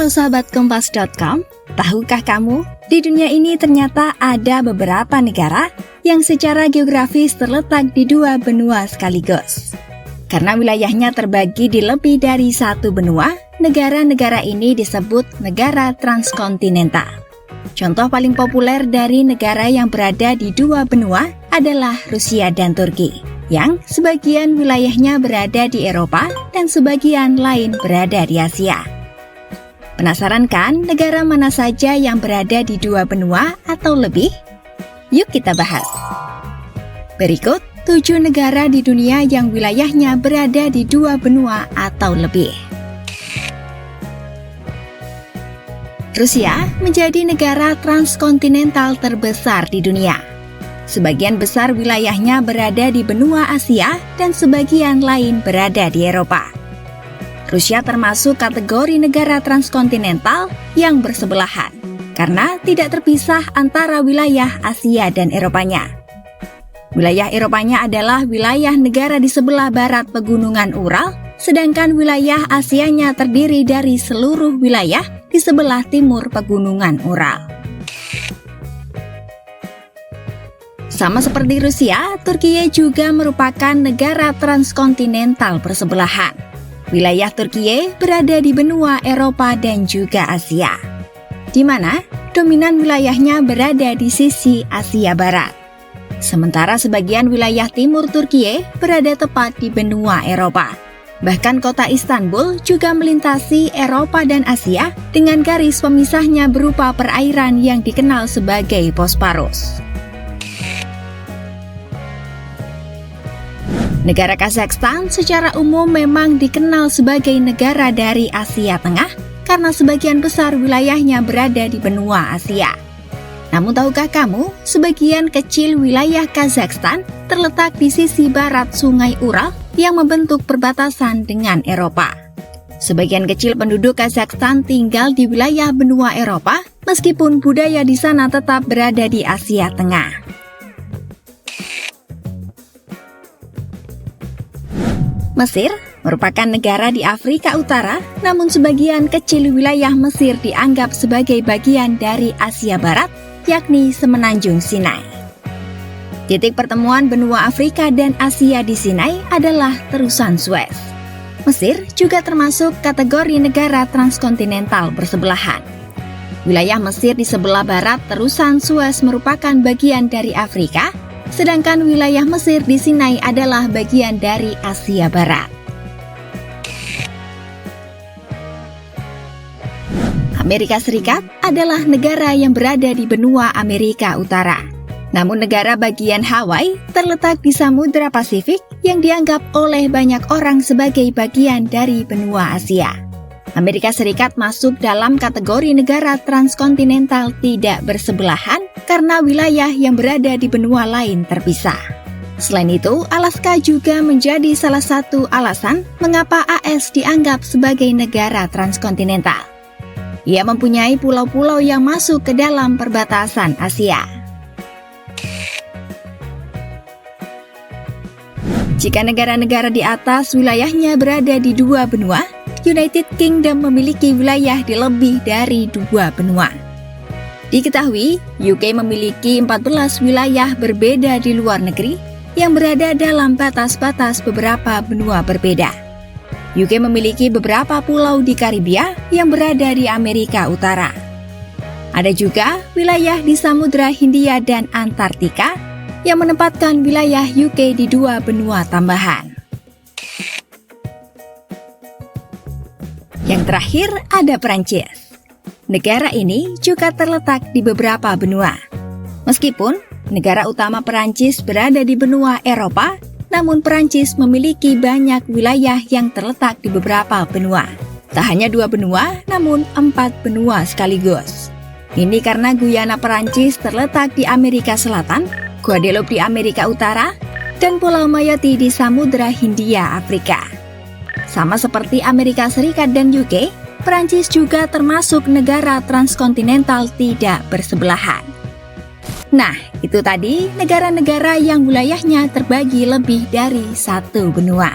Halo sahabat Kompas.com, tahukah kamu, di dunia ini ternyata ada beberapa negara yang secara geografis terletak di dua benua sekaligus. Karena wilayahnya terbagi di lebih dari satu benua, negara-negara ini disebut negara transkontinental. Contoh paling populer dari negara yang berada di dua benua adalah Rusia dan Turki, yang sebagian wilayahnya berada di Eropa dan sebagian lain berada di Asia. Penasaran kan negara mana saja yang berada di dua benua atau lebih? Yuk kita bahas. Berikut 7 negara di dunia yang wilayahnya berada di dua benua atau lebih. Rusia menjadi negara transkontinental terbesar di dunia. Sebagian besar wilayahnya berada di benua Asia dan sebagian lain berada di Eropa. Rusia termasuk kategori negara transkontinental yang bersebelahan karena tidak terpisah antara wilayah Asia dan Eropanya. Wilayah Eropanya adalah wilayah negara di sebelah barat pegunungan Ural, sedangkan wilayah Asianya terdiri dari seluruh wilayah di sebelah timur pegunungan Ural. Sama seperti Rusia, Turki juga merupakan negara transkontinental bersebelahan. Wilayah Turki berada di benua Eropa dan juga Asia, di mana dominan wilayahnya berada di sisi Asia Barat. Sementara sebagian wilayah timur Turki berada tepat di benua Eropa. Bahkan kota Istanbul juga melintasi Eropa dan Asia dengan garis pemisahnya berupa perairan yang dikenal sebagai Bosporus. Negara Kazakhstan secara umum memang dikenal sebagai negara dari Asia Tengah karena sebagian besar wilayahnya berada di benua Asia. Namun tahukah kamu, sebagian kecil wilayah Kazakhstan terletak di sisi barat Sungai Ural yang membentuk perbatasan dengan Eropa. Sebagian kecil penduduk Kazakhstan tinggal di wilayah benua Eropa, meskipun budaya di sana tetap berada di Asia Tengah. Mesir merupakan negara di Afrika Utara, namun sebagian kecil wilayah Mesir dianggap sebagai bagian dari Asia Barat, yakni Semenanjung Sinai. Titik pertemuan benua Afrika dan Asia di Sinai adalah terusan Suez. Mesir juga termasuk kategori negara transkontinental bersebelahan. Wilayah Mesir di sebelah barat terusan Suez merupakan bagian dari Afrika, sedangkan wilayah Mesir di Sinai adalah bagian dari Asia Barat. Amerika Serikat adalah negara yang berada di benua Amerika Utara. Namun negara bagian Hawaii terletak di Samudra Pasifik yang dianggap oleh banyak orang sebagai bagian dari benua Asia. Amerika Serikat masuk dalam kategori negara transkontinental tidak bersebelahan karena wilayah yang berada di benua lain terpisah. Selain itu, Alaska juga menjadi salah satu alasan mengapa AS dianggap sebagai negara transkontinental. Ia mempunyai pulau-pulau yang masuk ke dalam perbatasan Asia. Jika negara-negara di atas wilayahnya berada di dua benua, United Kingdom memiliki wilayah di lebih dari dua benua. Diketahui, UK memiliki 14 wilayah berbeda di luar negeri yang berada dalam batas-batas beberapa benua berbeda. UK memiliki beberapa pulau di Karibia yang berada di Amerika Utara. Ada juga wilayah di Samudra Hindia dan Antartika yang menempatkan wilayah UK di dua benua tambahan. Yang terakhir ada Perancis. Negara ini juga terletak di beberapa benua. Meskipun negara utama Perancis berada di benua Eropa, namun Perancis memiliki banyak wilayah yang terletak di beberapa benua. Tak hanya 2 benua, namun 4 benua sekaligus. Ini karena Guyana Perancis terletak di Amerika Selatan, Guadeloupe di Amerika Utara, dan Pulau Mayotte di Samudra Hindia, Afrika. Sama seperti Amerika Serikat dan UK, Perancis juga termasuk negara transkontinental tidak bersebelahan. Nah, itu tadi negara-negara yang wilayahnya terbagi lebih dari satu benua.